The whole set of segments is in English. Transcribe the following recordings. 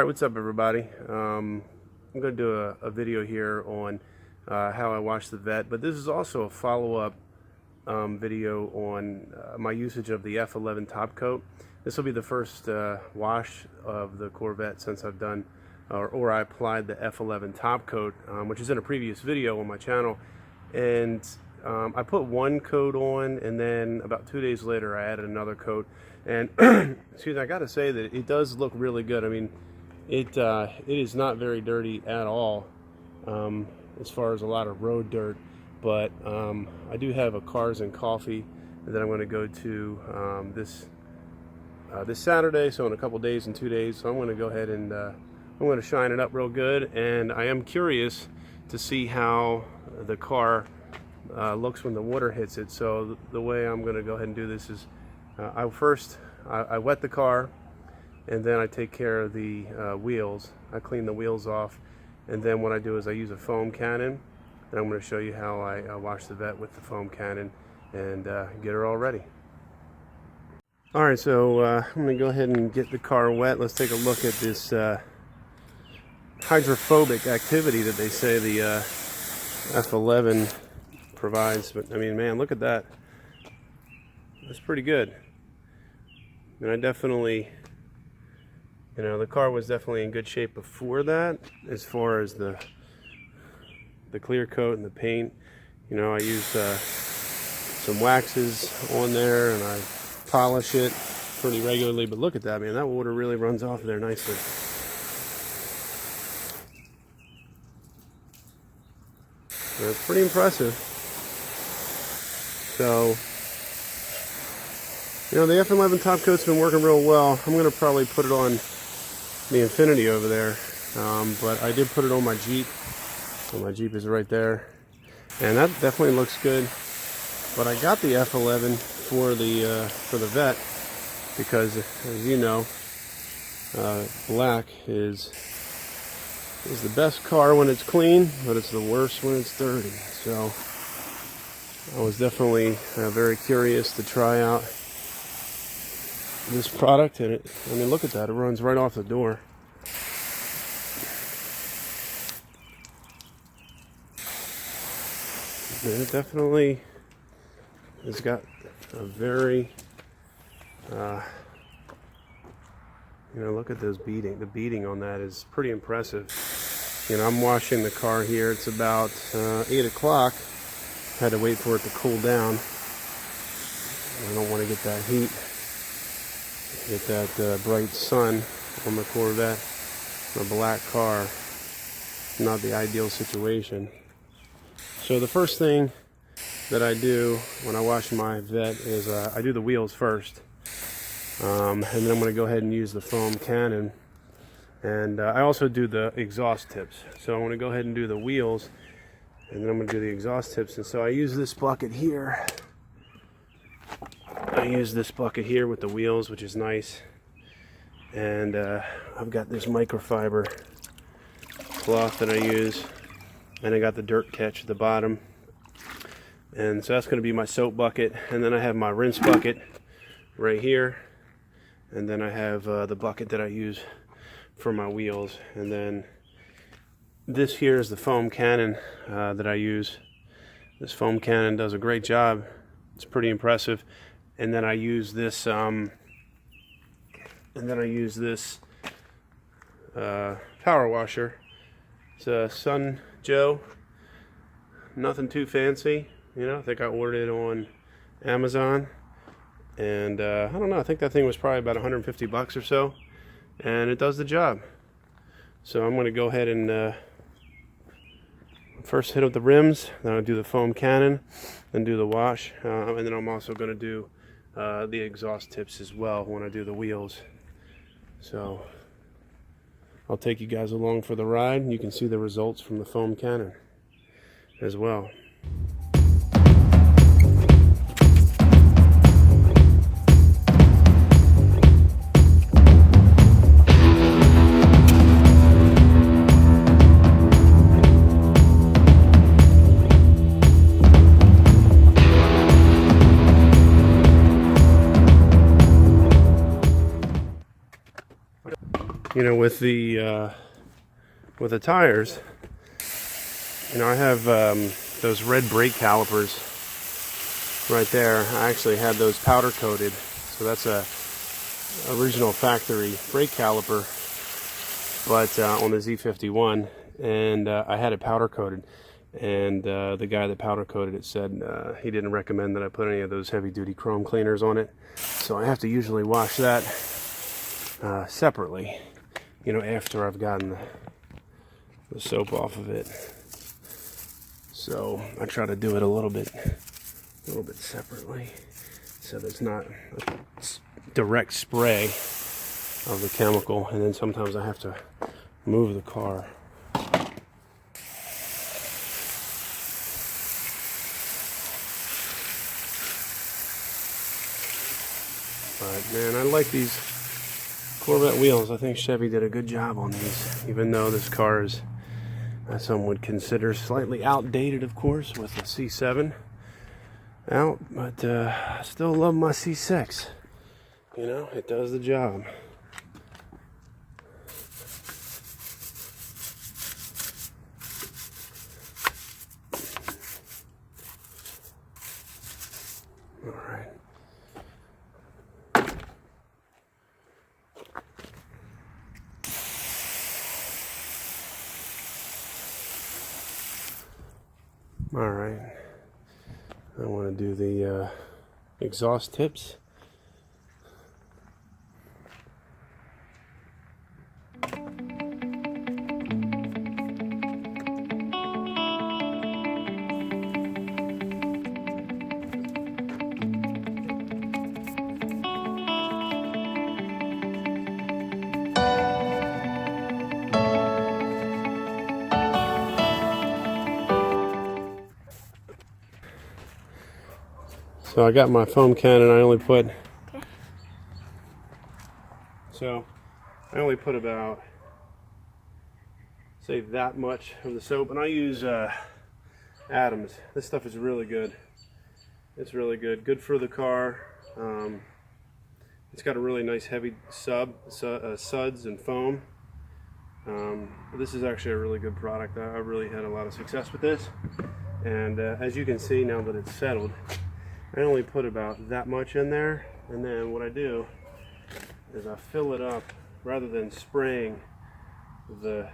Alright, what's up everybody? I'm going to do a video here on how I wash the vet, but this is also a follow-up video on my usage of the F11 Top Coat. This will be the first wash of the Corvette since I've done, or I applied the F11 Top Coat, which is in a previous video on my channel. And I put one coat on, and then about 2 days later I added another coat. And excuse me, I gotta say that it does look really good. I mean, it is not very dirty at all, as far as a lot of road dirt. But I do have a Cars and Coffee that I'm going to go to this Saturday, so in a couple days, in 2 days. So I'm going to go ahead and I'm going to shine it up real good, and I am curious to see how the car looks when the water hits it. So the way I'm going to go ahead and do this is I wet the car, and then I take care of the wheels. I clean the wheels off, and then what I do is I use a foam cannon, and I'm going to show you how I wash the vet with the foam cannon and get her all ready. Alright, so I'm going to go ahead and get the car wet. Let's take a look at this hydrophobic activity that they say the F11 provides. But I mean, man, look at that. That's pretty good. And I definitely, you know, the car was definitely in good shape before that, as far as the clear coat and the paint. You know, I use some waxes on there, and I polish it pretty regularly. But look at that, man, that water really runs off of there nicely. That's pretty impressive. So, you know, the F11 Top Coat's been working real well. I'm going to probably put it on the Infinity over there, but I did put it on my Jeep. So my Jeep is right there, and that definitely looks good. But I got the F11 for the vet because, as you know, black is the best car when it's clean, but it's the worst when it's dirty. So I was definitely very curious to try out this product, and I mean, look at that, it runs right off the door. And it definitely has got a very you know, look at those beading. The beading on that is pretty impressive. You know, I'm washing the car here. It's about 8 o'clock. Had to wait for it to cool down. I don't want to get that heat, get that bright sun on the Corvette. A black car, not the ideal situation. So the first thing that I do when I wash my vet is I do the wheels first, and then I'm going to go ahead and use the foam cannon, and I also do the exhaust tips. So I'm going to go ahead and do the wheels, and then I'm going to do the exhaust tips. And so I use this bucket here. I use this bucket here with the wheels, which is nice. And I've got this microfiber cloth that I use, and I got the dirt catch at the bottom. And so that's going to be my soap bucket. And then I have my rinse bucket right here. And then I have the bucket that I use for my wheels. And then this here is the foam cannon that I use. This foam cannon does a great job. It's pretty impressive. And then I use this power washer. It's a Sun Joe. Nothing too fancy, you know. I think I ordered it on Amazon, and I don't know, I think that thing was probably about 150 bucks or so, and it does the job. So I'm going to go ahead and first hit up the rims, then I'll do the foam cannon, then do the wash, and then I'm also going to do the exhaust tips as well when I do the wheels. So I'll take you guys along for the ride, and you can see the results from the foam cannon as well. you know, with the tires, you know, I have those red brake calipers right there. I actually had those powder coated, so that's a original factory brake caliper, but on the Z51, and I had it powder coated, and the guy that powder coated it said he didn't recommend that I put any of those heavy duty chrome cleaners on it, so I have to usually wash that separately, you know, after I've gotten the soap off of it. So I try to do it a little bit separately, so there's not a direct spray of the chemical, and then sometimes I have to move the car. But man, I like these Corvette wheels. I think Chevy did a good job on these, even though this car is, as some would consider, slightly outdated, of course, with the C7 out, but I still love my C6. You know, it does the job. All right. All right. I want to do the exhaust tips. So I got my foam cannon. I only put about, say, that much of the soap, and I use Adams. This stuff is really good. It's really good for the car. It's got a really nice heavy suds and foam. This is actually a really good product. I really had a lot of success with this, and as you can see now that it's settled, I only put about that much in there, and then what I do is I fill it up rather than spraying the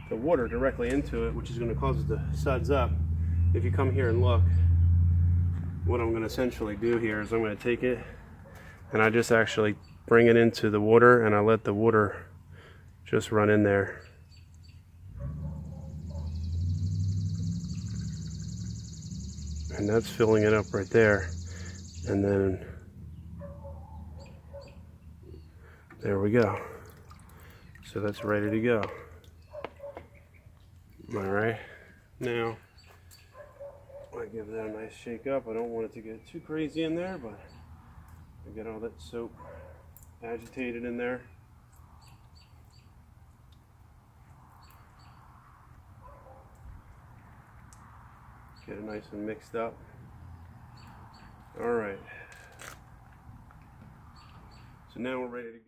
water directly into it, which is going to cause it to suds up. If you come here and look, what I'm going to essentially do here is I'm going to take it and I just actually bring it into the water, and I let the water just run in there. And that's filling it up right there, and then there we go. So that's ready to go. All right, now I give that a nice shake up. I don't want it to get too crazy in there, but I get all that soap agitated in there. Get it nice and mixed up. All right. So now we're ready to go.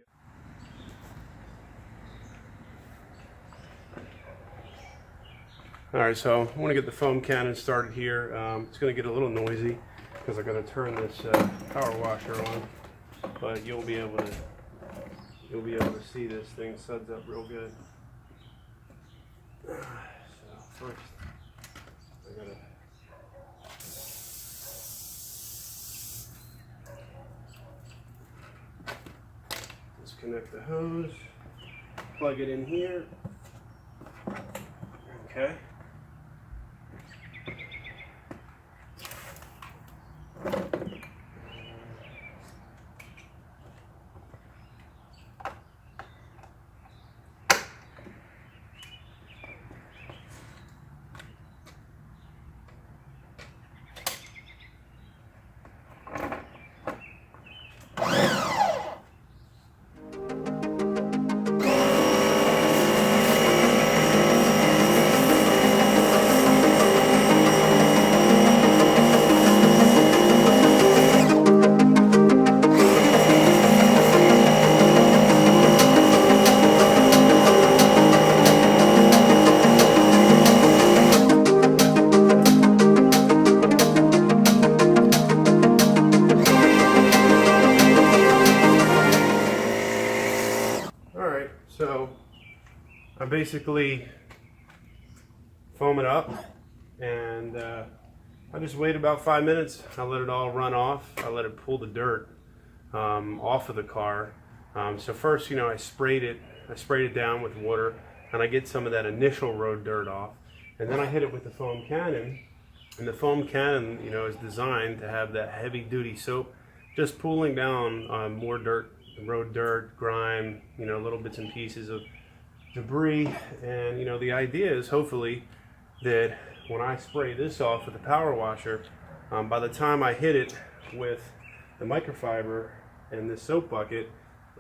All right, so I want to get the foam cannon started here. It's going to get a little noisy because I got to turn this power washer on, but you'll be able to see this thing suds up real good. So first, I gotta disconnect the hose, plug it in here. Okay. basically foam it up, and I just wait about 5 minutes. I let it all run off. I let it pull the dirt off of the car. So first, you know, I sprayed it down with water, and I get some of that initial road dirt off, and then I hit it with the foam Canon. And the foam Canon, you know, is designed to have that heavy-duty soap, just pulling down more dirt, road dirt, grime, you know, little bits and pieces of debris. And you know, the idea is hopefully that when I spray this off with the power washer, by the time I hit it with the microfiber and this soap bucket,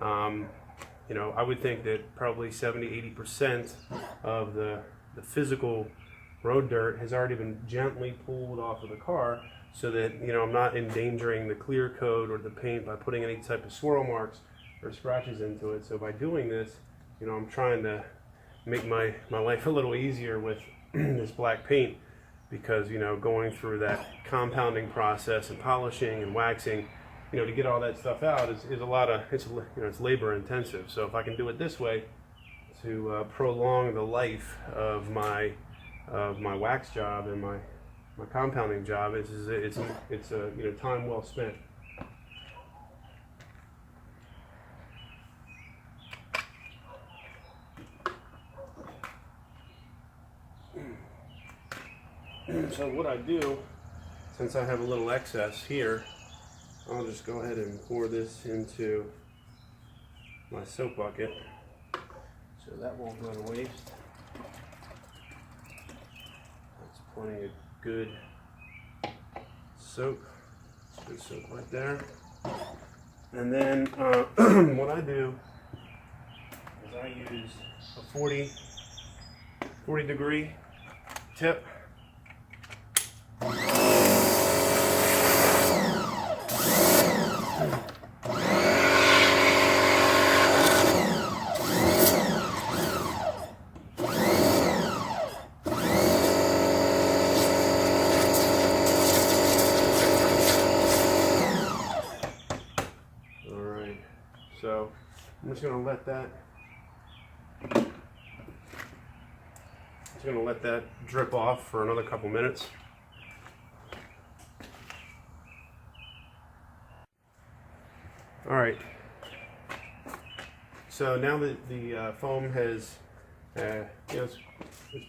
you know, I would think that probably 70–80% of the physical road dirt has already been gently pulled off of the car, so that, you know, I'm not endangering the clear coat or the paint by putting any type of swirl marks or scratches into it. So by doing this, you know, I'm trying to make my life a little easier with this black paint, because, you know, going through that compounding process and polishing and waxing, you know, to get all that stuff out is a lot of, you know, it's labor intensive. So if I can do it this way to prolong the life of my wax job and my compounding job, it's a, you know, time well spent. So what I do, since I have a little excess here, I'll just go ahead and pour this into my soap bucket, so that won't go to waste. That's plenty of good soap right there. And then what I do is I use a 40-degree tip. So I'm just going to let that drip off for another couple minutes. All right. So now that the foam has, you know, it's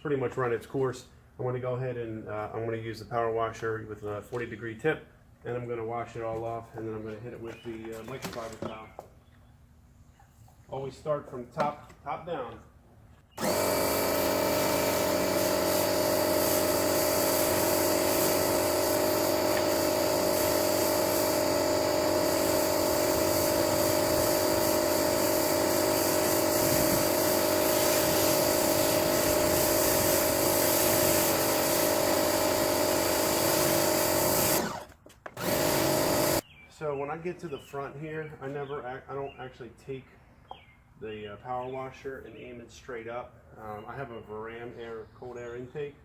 pretty much run its course, I'm going to go ahead and I'm going to use the power washer with a 40-degree tip, and I'm going to wash it all off, and then I'm going to hit it with the microfiber towel. Always start from top down. So when I get to the front here, I don't actually take the power washer and aim it straight up. I have a Varam cold air intake,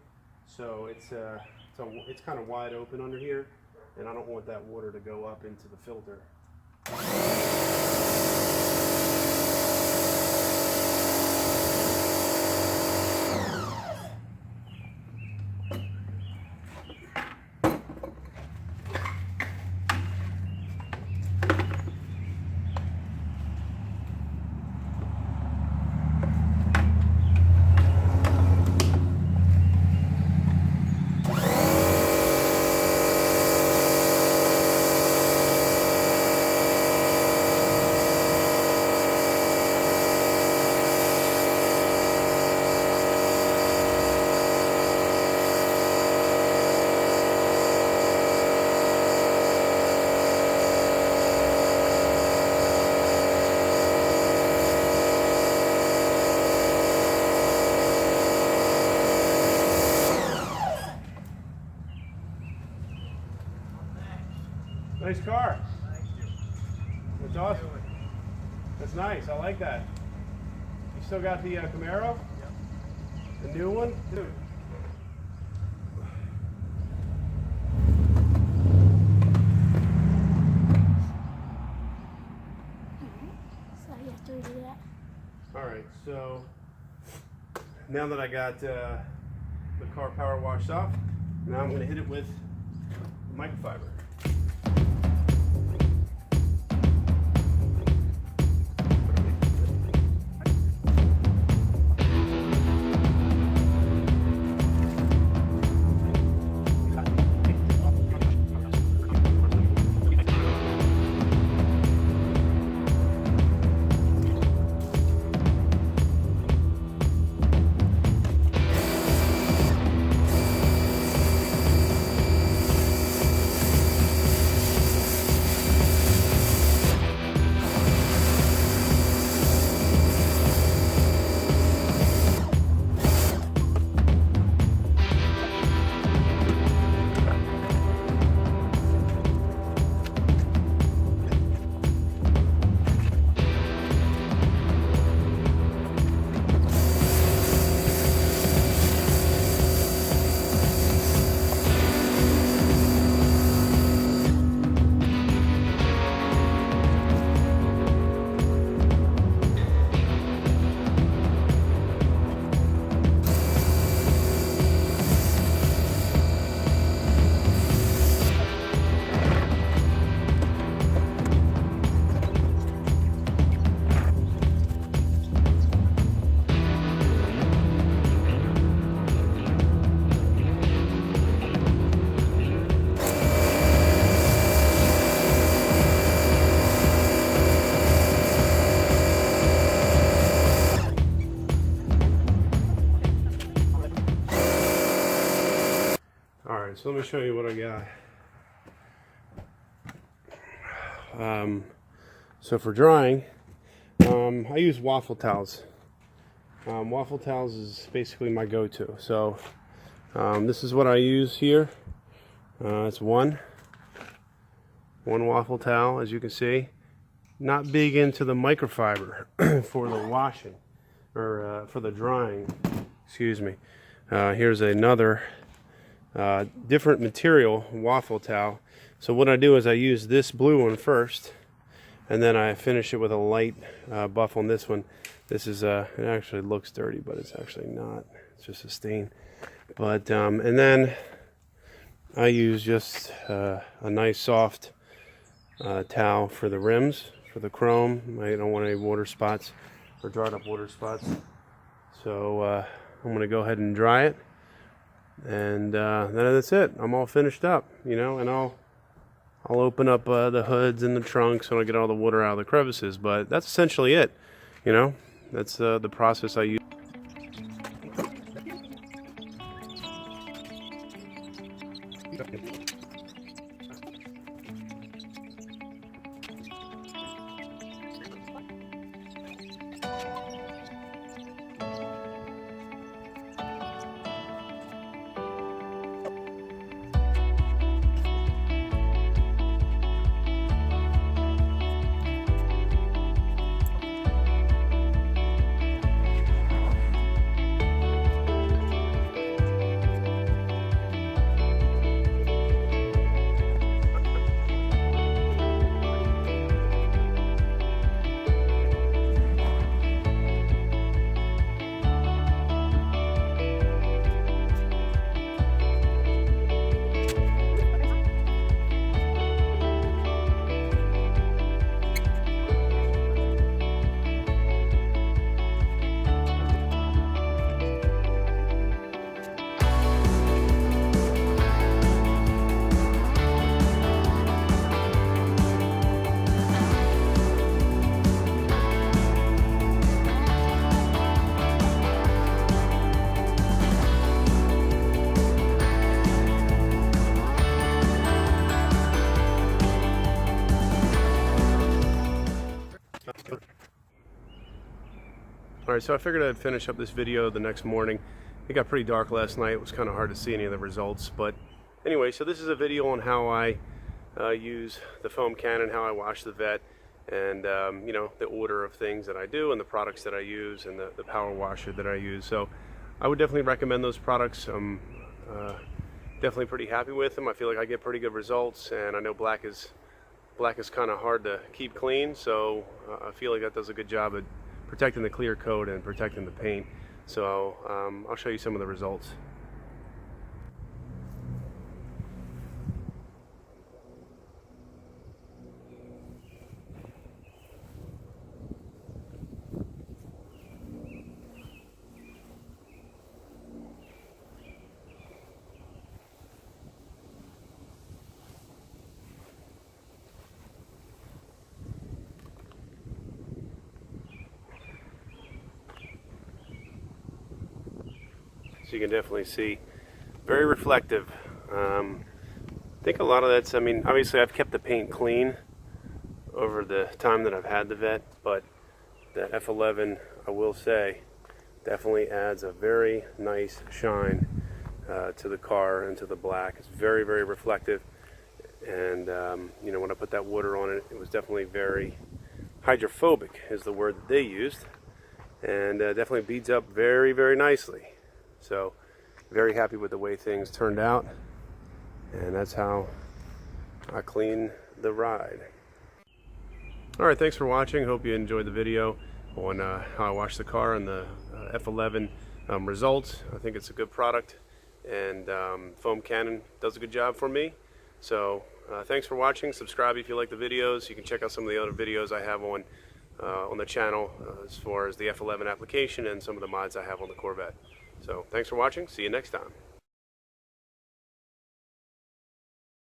so it's kind of wide open under here, and I don't want that water to go up into the filter. Nice car. That's awesome. That's nice. I like that. You still got the Camaro? Yep. The new one? Dude. So you have to do that. All right, so now that I got the car power washed off, now I'm going to hit it with microfiber. Alright, so let me show you what I got. So for drying, I use waffle towels. Waffle towels is basically my go-to. So this is what I use here. It's one waffle towel, as you can see. Not big into the microfiber for the washing, or for the drying, excuse me. Here's another different material waffle towel. So what I do is I use this blue one first, and then I finish it with a light buff on this one. This is it actually looks dirty, but it's actually not. It's just a stain. But and then I use just a nice soft towel for the rims, for the chrome. I don't want any water spots or dried up water spots. So I'm going to go ahead and dry it. And then that's it. I'm all finished up, you know, and I'll open up the hoods and the trunks and I'll get all the water out of the crevices. But that's essentially it, you know. That's the process I use. Alright, so I figured I'd finish up this video the next morning. It got pretty dark last night. It was kind of hard to see any of the results. But anyway, so this is a video on how I use the foam Canon, how I wash the vet, and you know, the order of things that I do and the products that I use and the power washer that I use. So I would definitely recommend those products. I'm definitely pretty happy with them. I feel like I get pretty good results, and I know black is kind of hard to keep clean, so I feel like that does a good job at protecting the clear coat and protecting the paint. So I'll show you some of the results. So you can definitely see, very reflective. I think a lot of that's, I mean, obviously I've kept the paint clean over the time that I've had the Vet, but the F11, I will say, definitely adds a very nice shine to the car and to the black. It's very, very reflective. And, you know, when I put that water on it, it was definitely very hydrophobic is the word that they used. And definitely beads up very, very nicely. So, very happy with the way things turned out. And that's how I clean the ride. Alright, thanks for watching. Hope you enjoyed the video on how I washed the car and the F11 results. I think it's a good product, and Foam Canon does a good job for me. So thanks for watching. Subscribe if you like the videos. You can check out some of the other videos I have on the channel as far as the F11 application and some of the mods I have on the Corvette. So thanks for watching. See you next time.